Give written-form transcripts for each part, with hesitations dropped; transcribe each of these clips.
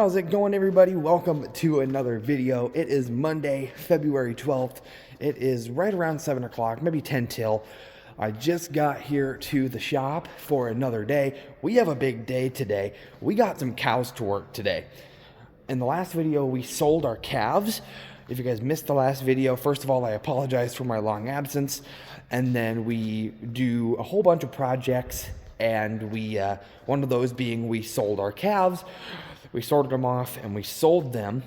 How's it going, everybody? Welcome to another video. It is Monday, February 12th. It is right around 7 o'clock, maybe 10 till. I just got here to the shop for another day. We have a big day today. We got some cows to work today. In the last video, we sold our calves. If you guys missed the last video, first of all, I apologize for my long absence. And then we do a whole bunch of projects, and one of those being we sold our calves. We sorted them off and we sold them.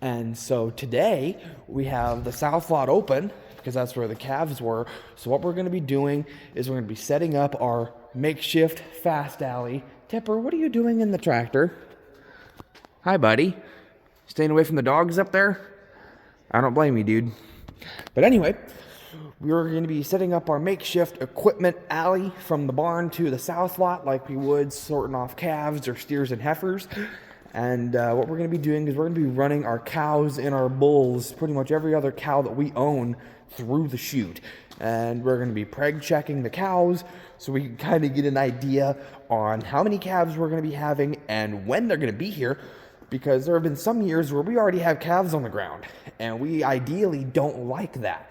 And so today we have the south lot open because that's where the calves were. So what we're going to be doing is we're going to be setting up our makeshift fast alley. Tipper, what are you doing in the tractor? Hi, buddy. Staying away from the dogs up there? I don't blame you, dude. But anyway, we're going to be setting up our makeshift equipment alley from the barn to the south lot like we would sorting off calves or steers and heifers. And what we're going to be doing is we're going to be running our cows and our bulls, pretty much every other cow that we own, through the chute. And we're going to be preg checking the cows so we can kind of get an idea on how many calves we're going to be having and when they're going to be here. Because there have been some years where we already have calves on the ground, and we ideally don't like that.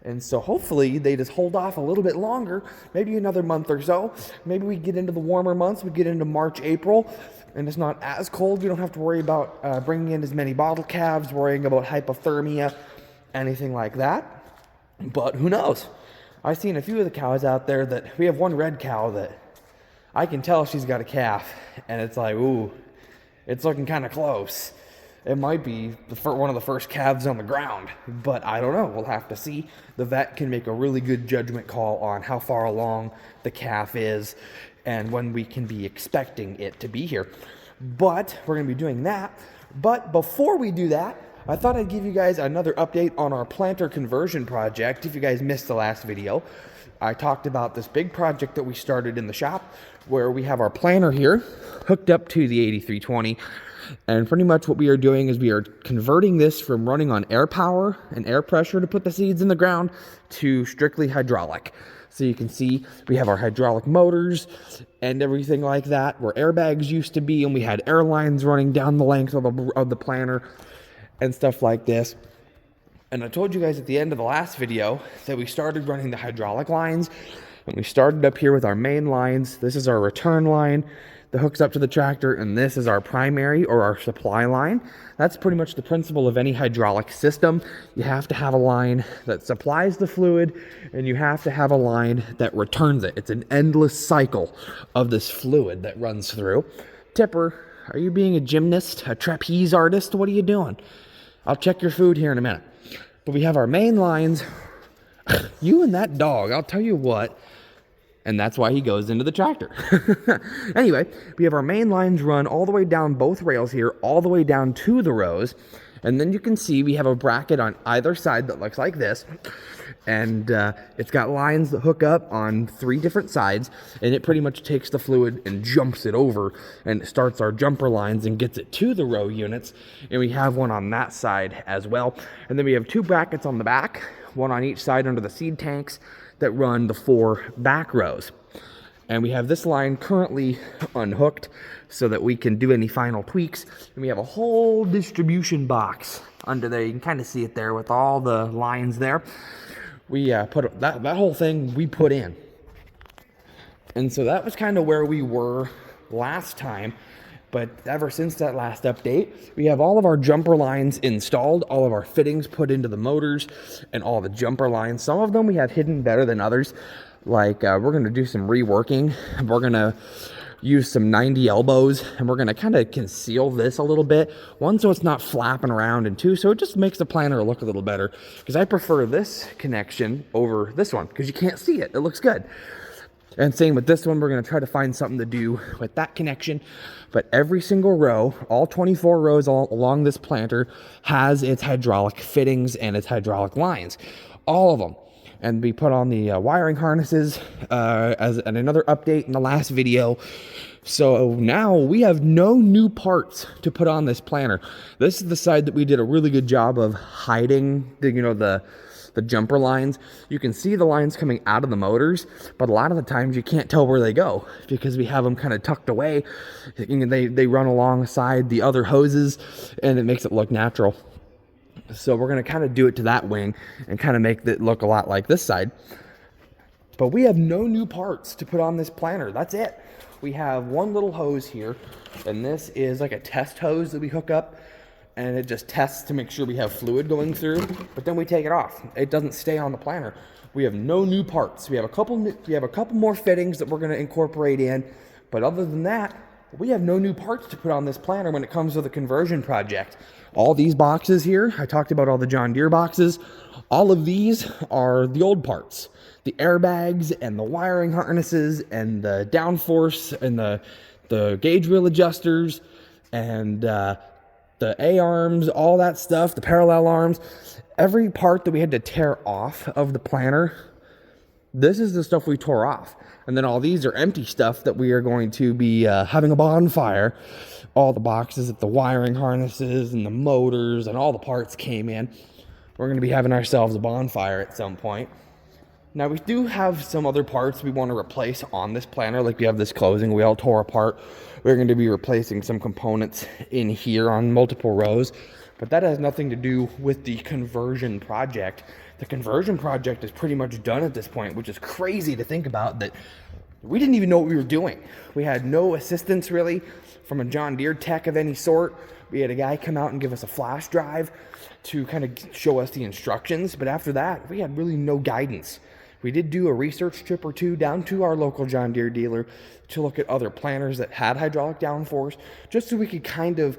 And so hopefully they just hold off a little bit longer, maybe another month or so. Maybe we get into the warmer months, we get into March, April, and it's not as cold. We don't have to worry about bringing in as many bottle calves, worrying about hypothermia, anything like that. But who knows? I've seen a few of the cows out there that, we have one red cow that I can tell she's got a calf, and it's like, ooh, it's looking kind of close. It might be one of the first calves on the ground, but I don't know. We'll have to see. The vet can make a really good judgment call on how far along the calf is and when we can be expecting it to be here. But we're going to be doing that. But before we do that, I thought I'd give you guys another update on our planter conversion project. If you guys missed the last video, I talked about this big project that we started in the shop where we have our planter here hooked up to the 8320. And pretty much what we are doing is we are converting this from running on air power and air pressure to put the seeds in the ground to strictly hydraulic. So you can see we have our hydraulic motors and everything like that, where airbags used to be, and we had air lines running down the length of the planter and stuff like this. And I told you guys at the end of the last video that we started running the hydraulic lines, and we started up here with our main lines. This is our return line that hooks up to the tractor, and this is our primary or our supply line. That's pretty much the principle of any hydraulic system. You have to have a line that supplies the fluid, and you have to have a line that returns it. It's an endless cycle of this fluid that runs through. Tipper, are you being a gymnast, a trapeze artist? What are you doing? I'll check your food here in a minute. But we have our main lines. You and that dog, I'll tell you what. And that's why he goes into the tractor. Anyway, we have our main lines run all the way down both rails here, all the way down to the rows. And then you can see we have a bracket on either side that looks like this. And it's got lines that hook up on 3 different sides. And it pretty much takes the fluid and jumps it over. And it starts our jumper lines and gets it to the row units. And we have one on that side as well. And then we have 2 brackets on the back, one on each side under the seed tanks, that run the 4 back rows. And we have this line currently unhooked so that we can do any final tweaks. And we have a whole distribution box under there. You can kind of see it there with all the lines there. We put that whole thing we put in. And so that was kind of where we were last time. But ever since that last update, we have all of our jumper lines installed, all of our fittings put into the motors, and all the jumper lines. Some of them we have hidden better than others. Like we're going to do some reworking. We're going to use some 90 elbows, and we're going to kind of conceal this a little bit. 1, so it's not flapping around, and 2, so it just makes the planter look a little better. Because I prefer this connection over this one, because you can't see it. It looks good. And same with this one, we're going to try to find something to do with that connection. But every single row, all 24 rows along this planter, has its hydraulic fittings and its hydraulic lines. All of them. And we put on the wiring harnesses as another update in the last video. So now we have no new parts to put on this planter. This is the side that we did a really good job of hiding the the jumper lines. You can see the lines coming out of the motors, but a lot of the times you can't tell where they go because we have them kind of tucked away. They run alongside the other hoses, and it makes it look natural. So we're going to kind of do it to that wing and kind of make it look a lot like this side. But we have no new parts to put on this planter. That's it. We have one little hose here, and this is like a test hose that we hook up, and it just tests to make sure we have fluid going through, but then we take it off. It doesn't stay on the planter. We have no new parts. We have a couple more fittings that we're going to incorporate in, but other than that, we have no new parts to put on this planter when it comes to the conversion project. All these boxes here, I talked about all the John Deere boxes. All of these are the old parts. The airbags and the wiring harnesses and the downforce and the gauge wheel adjusters and the A-arms, all that stuff, the parallel arms. Every part that we had to tear off of the planter, this is the stuff we tore off. And then all these are empty stuff that we are going to be having a bonfire. All the boxes that the wiring harnesses and the motors and all the parts came in. We're going to be having ourselves a bonfire at some point. Now we do have some other parts we want to replace on this planter. Like we have this closing wheel tore apart. We're going to be replacing some components in here on multiple rows. But that has nothing to do with the conversion project. The conversion project is pretty much done at this point, which is crazy to think about, that we didn't even know what we were doing. We had no assistance really from a John Deere tech of any sort. We had a guy come out and give us a flash drive to kind of show us the instructions. But after that, we had really no guidance. We did do a research trip or two down to our local John Deere dealer to look at other planters that had hydraulic downforce, just so we could kind of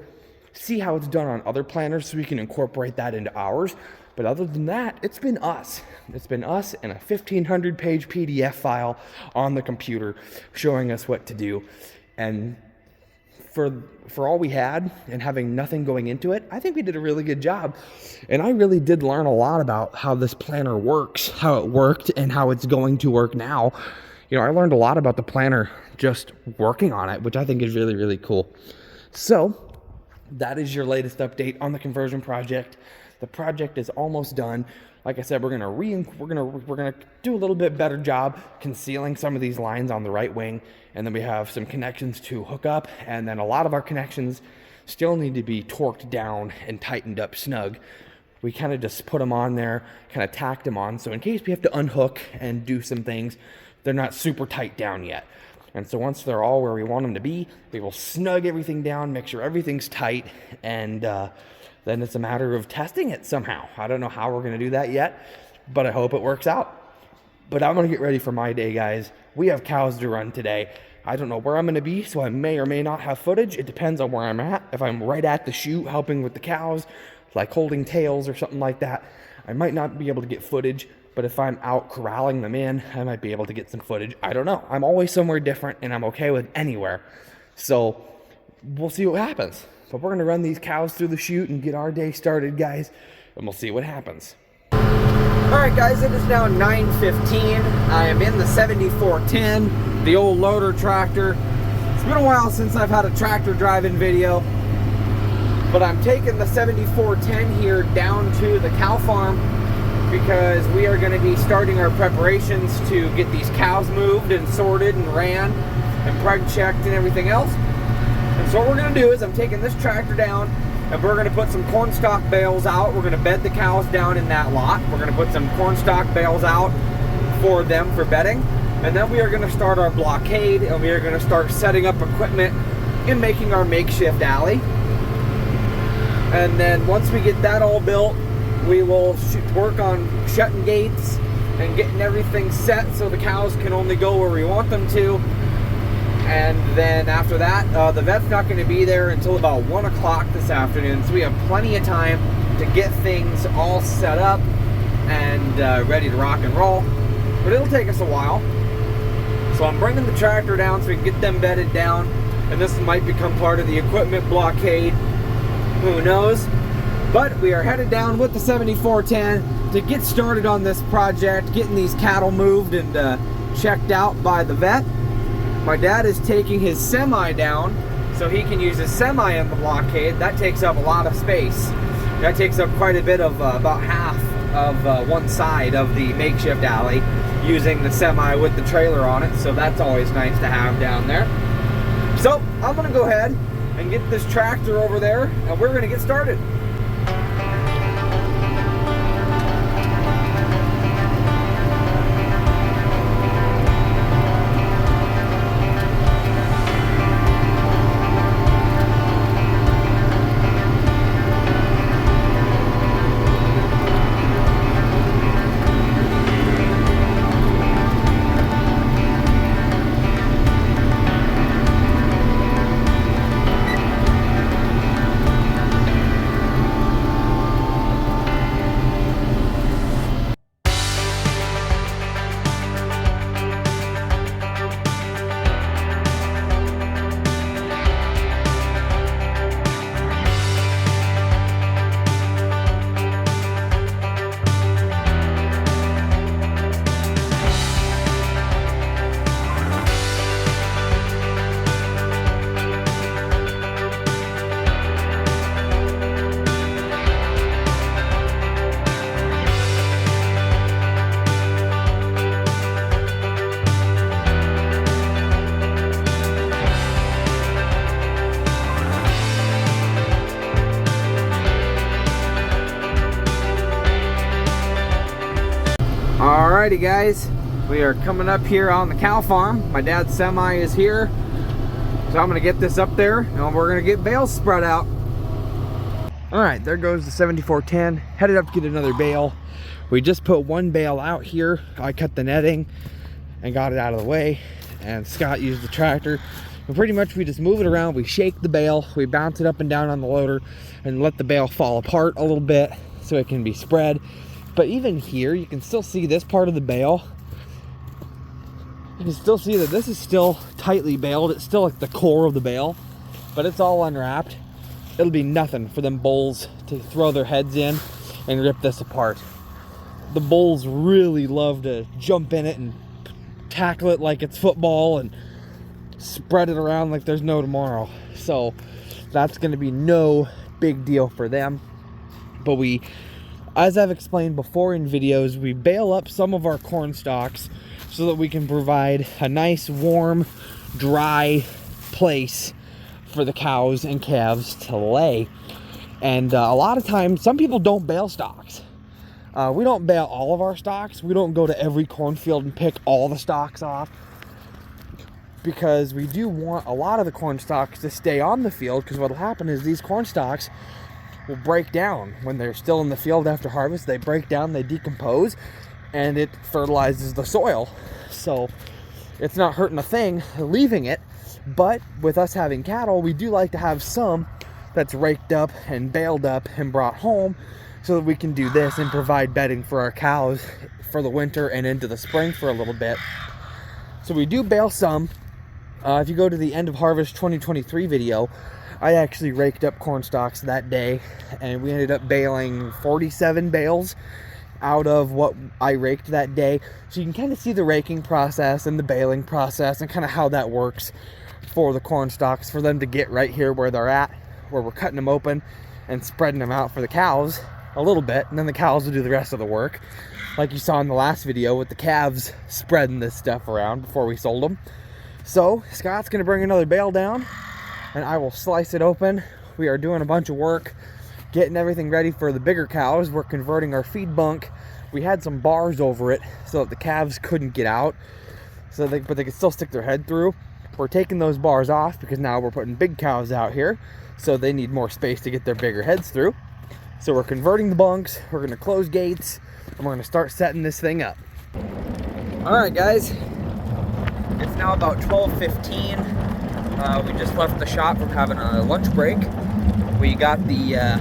see how it's done on other planters so we can incorporate that into ours. But other than that, it's been us. It's been us and a 1,500-page PDF file on the computer showing us what to do. And for all we had and having nothing going into it, I think we did a really good job. And I really did learn a lot about how this planter works, how it worked, and how it's going to work now. You know, I learned a lot about the planter just working on it, which I think is really, really cool. So that is your latest update on the conversion project. The project is almost done. Like I said, we're gonna do a little bit better job concealing some of these lines on the right wing, and then we have some connections to hook up, and then a lot of our connections still need to be torqued down and tightened up snug. We kind of just put them on there, kind of tacked them on, so in case we have to unhook and do some things, they're not super tight down yet. And so once they're all where we want them to be, we will snug everything down, make sure everything's tight, and then it's a matter of testing it somehow. I don't know how we're going to do that yet, but I hope it works out. But I'm going to get ready for my day, guys. We have cows to run today. I don't know where I'm going to be, so I may or may not have footage. It depends on where I'm at. If I'm right at the chute helping with the cows, like holding tails or something like that, I might not be able to get footage. But if I'm out corralling them in, I might be able to get some footage. I don't know. I'm always somewhere different, and I'm okay with anywhere. So we'll see what happens. But we're going to run these cows through the chute and get our day started, guys, and we'll see what happens. All right, guys, it is now 9:15. I am in the 7410, the old loader tractor. It's been a while since I've had a tractor driving video, but I'm taking the 7410 here down to the cow farm because we are going to be starting our preparations to get these cows moved and sorted and ran and preg checked and everything else. And so what we're going to do is I'm taking this tractor down and we're going to put some cornstalk bales out. We're going to bed the cows down in that lot. We're going to put some cornstalk bales out for them for bedding. And then we are going to start our blockade, and we are going to start setting up equipment and making our makeshift alley. And then once we get that all built, we will work on shutting gates and getting everything set so the cows can only go where we want them to. And then after that, the vet's not going to be there until about 1 o'clock this afternoon, so we have plenty of time to get things all set up and ready to rock and roll. But it'll take us a while. So I'm bringing the tractor down so we can get them bedded down, and this might become part of the equipment blockade. Who knows? But we are headed down with the 7410 to get started on this project, getting these cattle moved and checked out by the vet. My dad is taking his semi down so he can use his semi in the blockade. That takes up a lot of space. That takes up quite a bit of, about half of one side of the makeshift alley using the semi with the trailer on it, so that's always nice to have down there. So I'm gonna go ahead and get this tractor over there and we're gonna get started. Alrighty guys, we are coming up here on the cow farm. My dad's semi is here, so I'm gonna get this up there and we're gonna get bales spread out. Alright, there goes the 7410, headed up to get another bale. We just put one bale out here. I cut the netting and got it out of the way, and Scott used the tractor. And pretty much we just move it around, we shake the bale, we bounce it up and down on the loader and let the bale fall apart a little bit so it can be spread. But even here, you can still see this part of the bale. You can still see that this is still tightly baled. It's still like the core of the bale, but it's all unwrapped. It'll be nothing for them bulls to throw their heads in and rip this apart. The bulls really love to jump in it and tackle it like it's football and spread it around like there's no tomorrow. So that's gonna be no big deal for them. But we, as I've explained before in videos, we bale up some of our corn stalks so that we can provide a nice, warm, dry place for the cows and calves to lay. And a lot of times, some people don't bale stalks. We don't bale all of our stalks. We don't go to every cornfield and pick all the stalks off, because we do want a lot of the corn stalks to stay on the field, because what will happen is these corn stalks will break down when they're still in the field after harvest. They break down, they decompose, and it fertilizes the soil. So it's not hurting a thing leaving it. But with us having cattle, we do like to have some that's raked up and baled up and brought home so that we can do this and provide bedding for our cows for the winter and into the spring for a little bit. So we do bale some. If you go to the end of harvest 2023 video, I actually raked up corn stalks that day, and we ended up baling 47 bales out of what I raked that day. So you can kind of see the raking process and the baling process and kind of how that works for the corn stalks, for them to get right here where they're at, where we're cutting them open and spreading them out for the cows a little bit, and then the cows will do the rest of the work, like you saw in the last video with the calves spreading this stuff around before we sold them. So Scott's gonna bring another bale down and I will slice it open. We are doing a bunch of work getting everything ready for the bigger cows. We're converting our feed bunk. We had some bars over it so that the calves couldn't get out, but they could still stick their head through. We're taking those bars off because now we're putting big cows out here, so they need more space to get their bigger heads through. So we're converting the bunks, we're gonna close gates, and we're gonna start setting this thing up. All right, guys, it's now about 12:15. We just left the shop from having a lunch break. We got the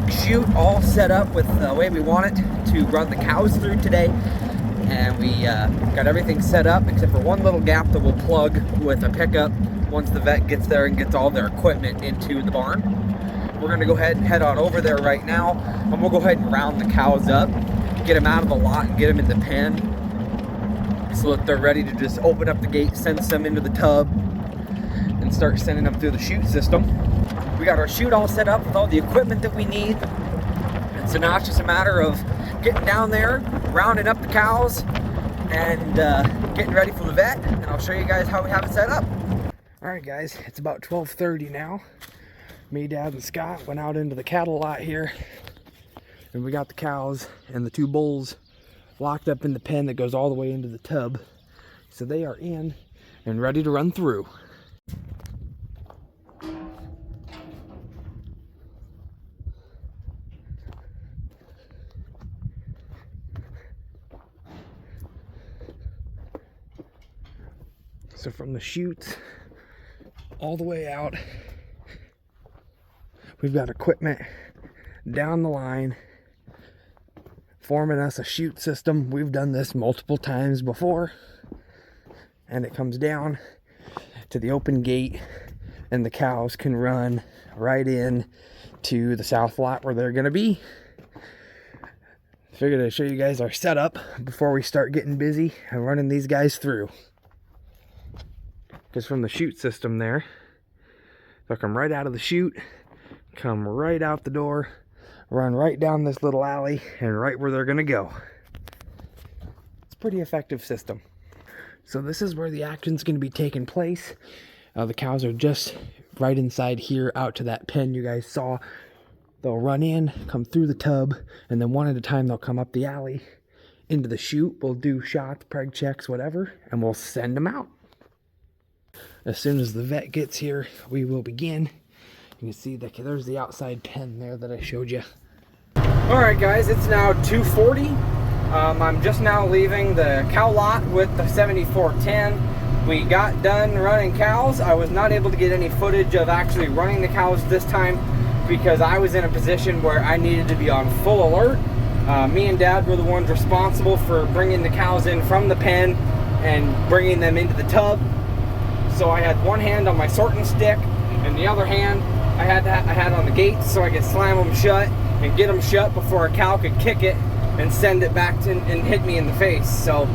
chute all set up with the way we want it to run the cows through today, and we got everything set up except for one little gap that we'll plug with a pickup once the vet gets there and gets all their equipment into the barn. We're gonna go ahead and head on over there right now, and we'll go ahead and round the cows up, get them out of the lot and get them in the pen so that they're ready to just open up the gate, send some into the tub, and start sending them through the chute system. We got our chute all set up with all the equipment that we need. So now it's just a matter of getting down there, rounding up the cows, and getting ready for the vet, and I'll show you guys how we have it set up. All right, guys, it's about 12:30 now. Me, Dad, and Scott went out into the cattle lot here, and we got the cows and the 2 bulls locked up in the pen that goes all the way into the tub. So they are in and ready to run through. So from the chutes all the way out, we've got equipment down the line forming us a chute system. We've done this multiple times before, and it comes down to the open gate, and the cows can run right in to the south lot where they're gonna be. Figured I'd show you guys our setup before we start getting busy and running these guys through. Because from the chute system there, they'll come right out of the chute, come right out the door, run right down this little alley, and right where they're gonna go. It's a pretty effective system. So this is where the action's gonna be taking place. The cows are just right inside here, out to that pen you guys saw. They'll run in, come through the tub, and then one at a time they'll come up the alley into the chute. We'll do shots, preg checks, whatever, and we'll send them out. As soon as the vet gets here, we will begin. You can see that there's the outside pen there that I showed you. All right, guys, it's now 2:40. I'm just now leaving the cow lot with the 7410. We got done running cows. I was not able to get any footage of actually running the cows this time because I was in a position where I needed to be on full alert. Me and Dad were the ones responsible for bringing the cows in from the pen and bringing them into the tub. So I had one hand on my sorting stick, and the other hand I had on the gate so I could slam them shut and get them shut before a cow could kick it and send it back and hit me in the face. So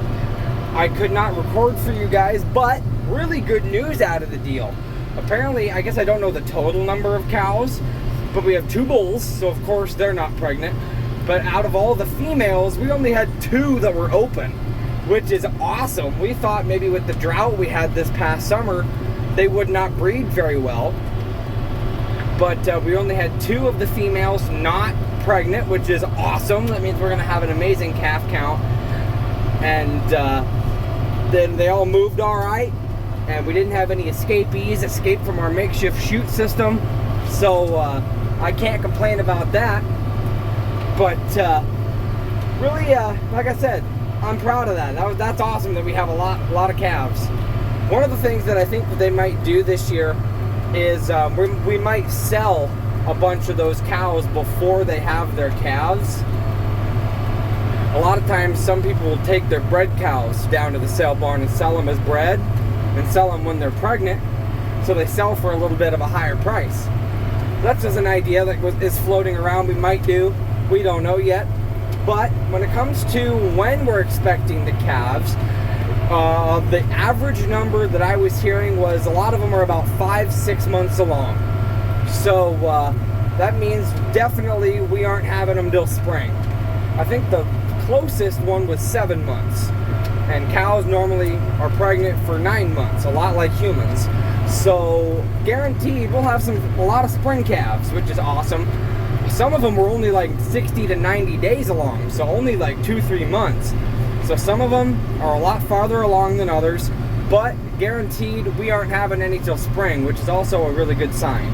I could not record for you guys, but really good news out of the deal. Apparently, I guess I don't know the total number of cows, but we have 2 bulls, so of course they're not pregnant. But out of all the females, we only had 2 that were open, which is awesome. We thought maybe with the drought we had this past summer, they would not breed very well. But we only had 2 of the females not pregnant, which is awesome. That means we're gonna have an amazing calf count. And then they all moved all right, and we didn't have any escapees escape from our makeshift chute system. So I can't complain about that. But really, like I said, I'm proud of that. That's awesome that we have a lot of calves. One of the things that I think that they might do this year is we might sell a bunch of those cows before they have their calves. A lot of times some people will take their bred cows down to the sale barn and sell them as bred and sell them when they're pregnant, so they sell for a little bit of a higher price. That's just an idea that is floating around. We might do, we don't know yet. But when it comes to when we're expecting the calves, the average number that I was hearing was a lot of them are about 5-6 months along. So that means definitely we aren't having them till spring. I think the closest one was 7 months, and cows normally are pregnant for 9 months, a lot like humans. So guaranteed we'll have a lot of spring calves, which is awesome. Some of them were only like 60 to 90 days along, so only like 2-3 months. So some of them are a lot farther along than others, but guaranteed we aren't having any till spring, which is also a really good sign.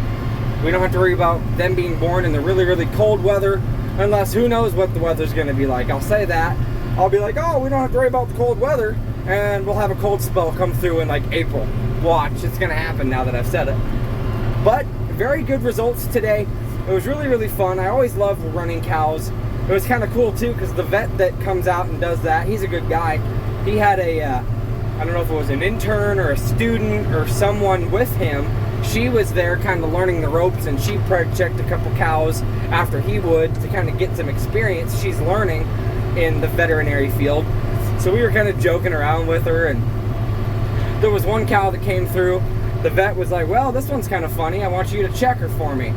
We don't have to worry about them being born in the really, really cold weather, unless who knows what the weather's going to be like. I'll say that. I'll be like, oh, we don't have to worry about the cold weather, and we'll have a cold spell come through in like April. Watch, it's going to happen now that I've said it. But very good results today. It was really, really fun. I always love running cows. It was kind of cool too, because the vet that comes out and does that, he's a good guy. He had I don't know if it was an intern or a student or someone with him. She was there kind of learning the ropes, and she preg-checked a couple cows after he would to kind of get some experience. She's learning in the veterinary field. So we were kind of joking around with her, and there was one cow that came through. The vet was like, well, this one's kind of funny. I want you to check her for me.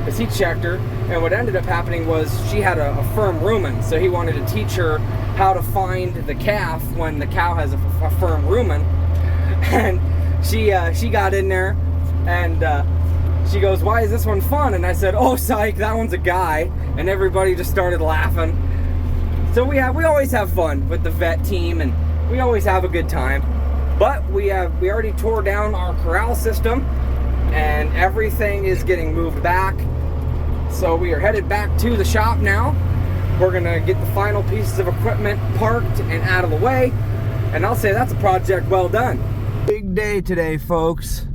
because he checked her, and what ended up happening was she had a firm rumen, so he wanted to teach her how to find the calf when the cow has a firm rumen. And she got in there, and she goes, "Why is this one fun?" And I said, "Oh, psych, that one's a guy." And everybody just started laughing. So we always have fun with the vet team, and we always have a good time. But we already tore down our corral system, and everything is getting moved back. So we are headed back to the shop now. We're gonna get the final pieces of equipment parked and out of the way, and I'll say that's a project well done. Big day today, folks.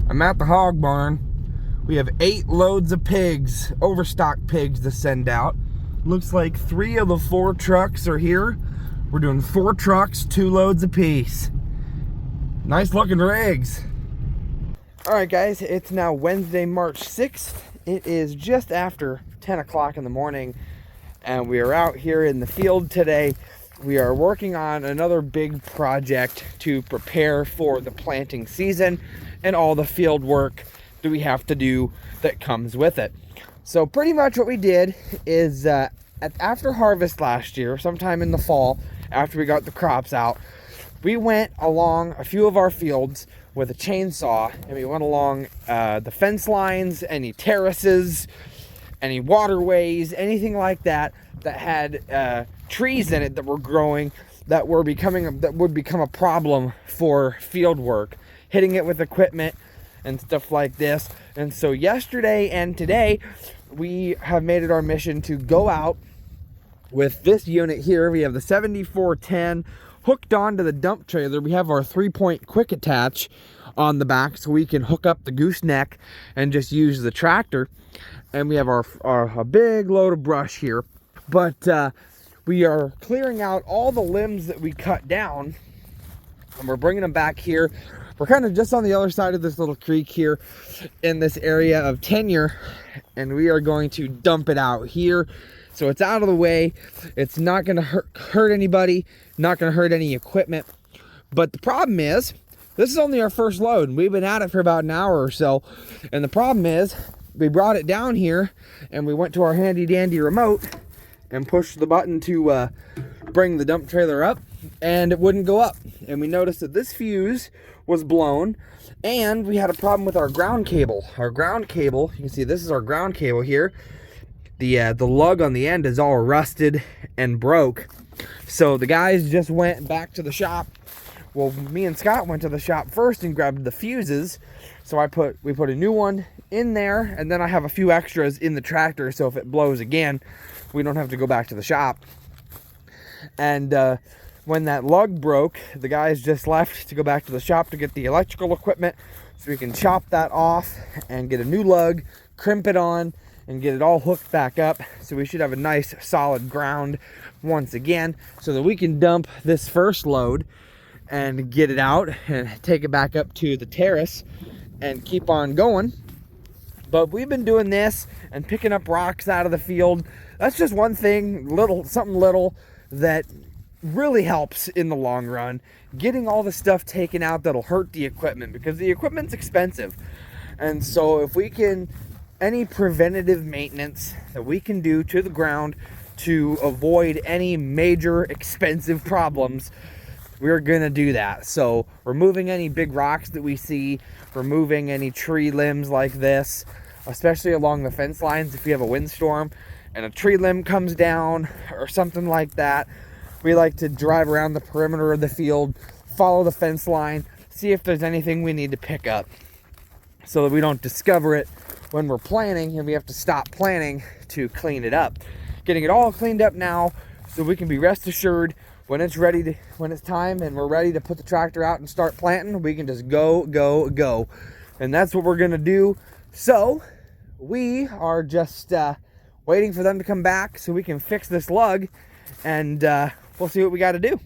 I'm at the hog barn. We have 8 loads of pigs, overstock pigs, to send out. Looks like 3 of the 4 trucks are here. We're doing 4 trucks, 2 loads apiece. Nice looking rigs. All right, guys, it's now Wednesday, March 6th. It is just after 10 o'clock in the morning, and we are out here in the field today. We are working on another big project to prepare for the planting season and all the field work that we have to do that comes with it. So pretty much what we did is after harvest last year, sometime in the fall, after we got the crops out, we went along a few of our fields with a chainsaw, and we went along the fence lines, any terraces, any waterways, anything like that that had trees in it that were growing that would become a problem for field work, hitting it with equipment and stuff like this. And so yesterday and today we have made it our mission to go out with this unit here. We have the 7410 hooked onto the dump trailer. We have our 3-point quick attach on the back, so we can hook up the gooseneck and just use the tractor. And we have a big load of brush here, but we are clearing out all the limbs that we cut down, and we're bringing them back here. We're kind of just on the other side of this little creek here in this area of tenure, and we are going to dump it out here so it's out of the way. It's not going to hurt anybody, not going to hurt any equipment. But the problem is, this is only our first load, and we've been at it for about an hour or so. And the problem is, we brought it down here, and we went to our handy dandy remote and pushed the button to bring the dump trailer up, and it wouldn't go up. And we noticed that this fuse was blown, and we had a problem with our ground cable. Our ground cable, you can see this is our ground cable here. The lug on the end is all rusted and broke. So the guys just went back to the shop. Well, me and Scott went to the shop first and grabbed the fuses. So we put a new one in there, and then I have a few extras in the tractor, so if it blows again, we don't have to go back to the shop. And when that lug broke, the guys just left to go back to the shop to get the electrical equipment so we can chop that off and get a new lug, crimp it on, and get it all hooked back up. So we should have a nice solid ground once again, so that we can dump this first load and get it out and take it back up to the terrace and keep on going. But we've been doing this and picking up rocks out of the field. That's just one thing, something little that really helps in the long run. Getting all the stuff taken out that'll hurt the equipment, because the equipment's expensive. And so if we can, any preventative maintenance that we can do to the ground to avoid any major expensive problems, we're gonna do that. So removing any big rocks that we see, removing any tree limbs like this, especially along the fence lines. If you have a windstorm and a tree limb comes down or something like that, we like to drive around the perimeter of the field, follow the fence line, see if there's anything we need to pick up, so that we don't discover it when we're planting and we have to stop planting to clean it up. Getting it all cleaned up now so we can be rest assured when it's time and we're ready to put the tractor out and start planting, we can just go. And that's what we're gonna do. So we are just waiting for them to come back so we can fix this lug, and we'll see what we got to do.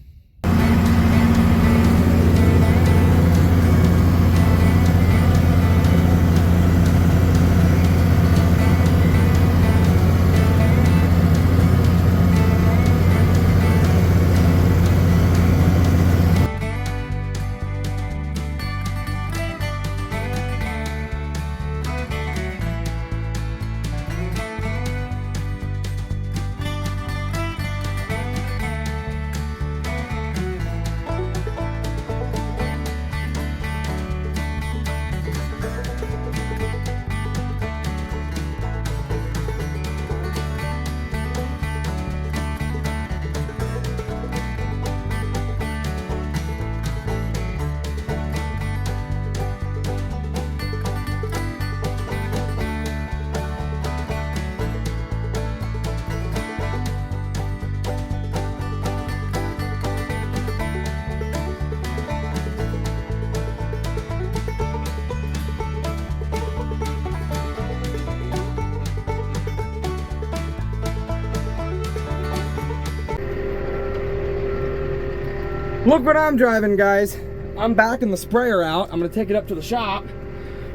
Look what I'm driving, guys. I'm backing the sprayer out. I'm gonna take it up to the shop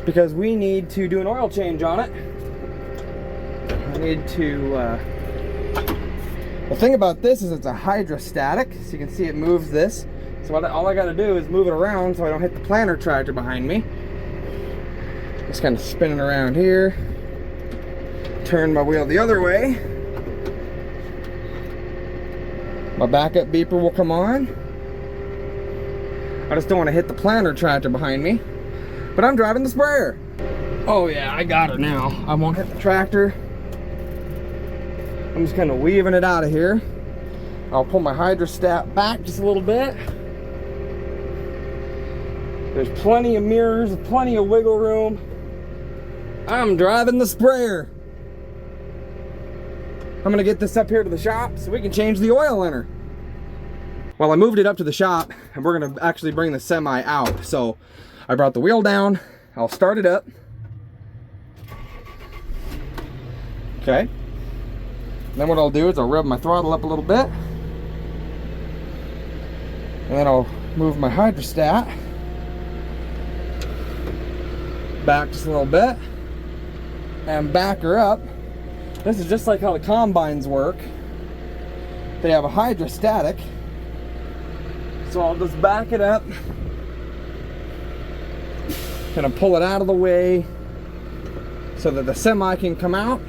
because we need to do an oil change on it. I need to, the thing about this is it's a hydrostatic, so you can see it moves this. So all I gotta do is move it around so I don't hit the planter tractor behind me. Just kind of spinning around here. Turn my wheel the other way. My backup beeper will come on. I just don't want to hit the planter tractor behind me. But I'm driving the sprayer. Oh yeah, I got her now. I won't hit the tractor. I'm just kind of weaving it out of here. I'll pull my hydrostat back just a little bit. There's plenty of mirrors, plenty of wiggle room. I'm driving the sprayer. I'm gonna get this up here to the shop so we can change the oil in her. Well, I moved it up to the shop and we're gonna actually bring the semi out. So I brought the wheel down, I'll start it up. Okay. And then what I'll do is I'll rev my throttle up a little bit. And then I'll move my hydrostat back just a little bit and back her up. This is just like how the combines work. They have a hydrostatic. So I'll just back it up. Gonna pull it out of the way so that the semi can come out.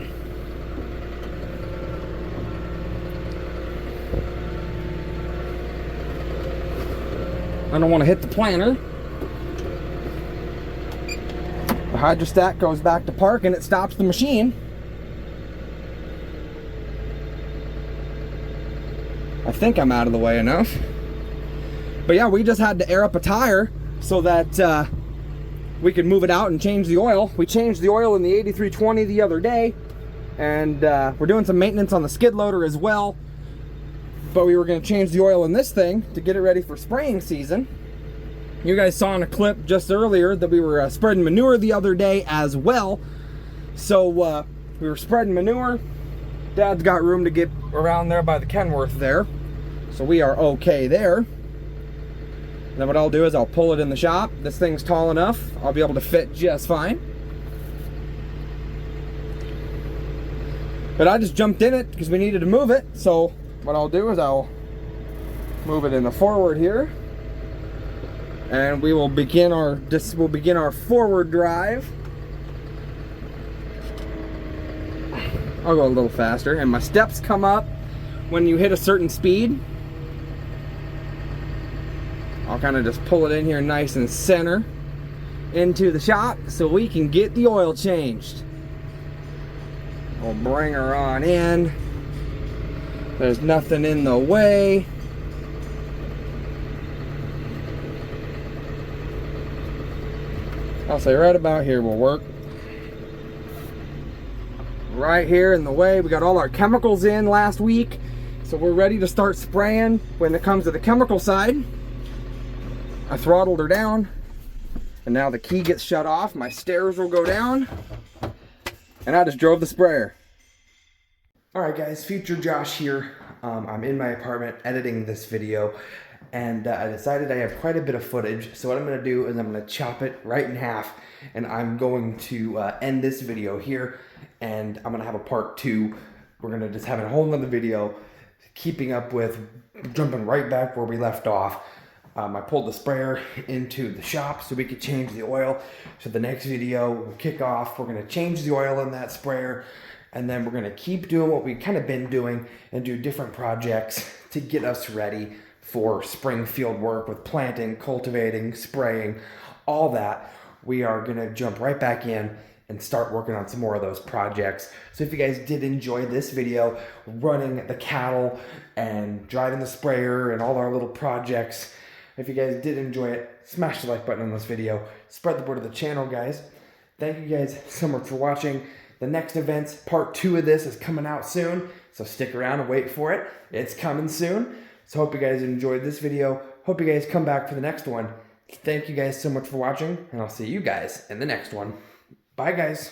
I don't want to hit the planter. The hydrostat goes back to park and it stops the machine. I think I'm out of the way enough. But yeah, we just had to air up a tire so that we could move it out and change the oil. We changed the oil in the 8320 the other day, and we're doing some maintenance on the skid loader as well. But we were going to change the oil in this thing to get it ready for spraying season. You guys saw in a clip just earlier that we were spreading manure the other day as well. So we were spreading manure. Dad's got room to get around there by the Kenworth there. So we are okay there. Then what I'll do is I'll pull it in the shop. This thing's tall enough. I'll be able to fit just fine. But I just jumped in it because we needed to move it. So what I'll do is I'll move it in the forward here. And we will begin our forward drive. I'll go a little faster. And my steps come up when you hit a certain speed. I'll kind of just pull it in here nice and center into the shop so we can get the oil changed. We'll bring her on in. There's nothing in the way. I'll say right about here will work. Right here in the way. We got all our chemicals in last week, so we're ready to start spraying when it comes to the chemical side. I throttled her down, and now the key gets shut off. My stairs will go down, and I just drove the sprayer. All right, guys, future Josh here. I'm in my apartment editing this video, and I decided I have quite a bit of footage. So what I'm gonna do is I'm gonna chop it right in half, and I'm going to end this video here, and I'm gonna have a part 2. We're gonna just have a whole nother video, keeping up with, jumping right back where we left off. I pulled the sprayer into the shop so we could change the oil. So the next video will kick off. We're gonna change the oil in that sprayer, and then we're gonna keep doing what we've kind of been doing and do different projects to get us ready for spring field work with planting, cultivating, spraying, all that. We are gonna jump right back in and start working on some more of those projects. So if you guys did enjoy this video, running the cattle and driving the sprayer and all our little projects, if you guys did enjoy it, smash the like button on this video. Spread the word of the channel, guys. Thank you guys so much for watching. The next events, part 2 of this is coming out soon. So stick around and wait for it. It's coming soon. So hope you guys enjoyed this video. Hope you guys come back for the next one. Thank you guys so much for watching, and I'll see you guys in the next one. Bye, guys.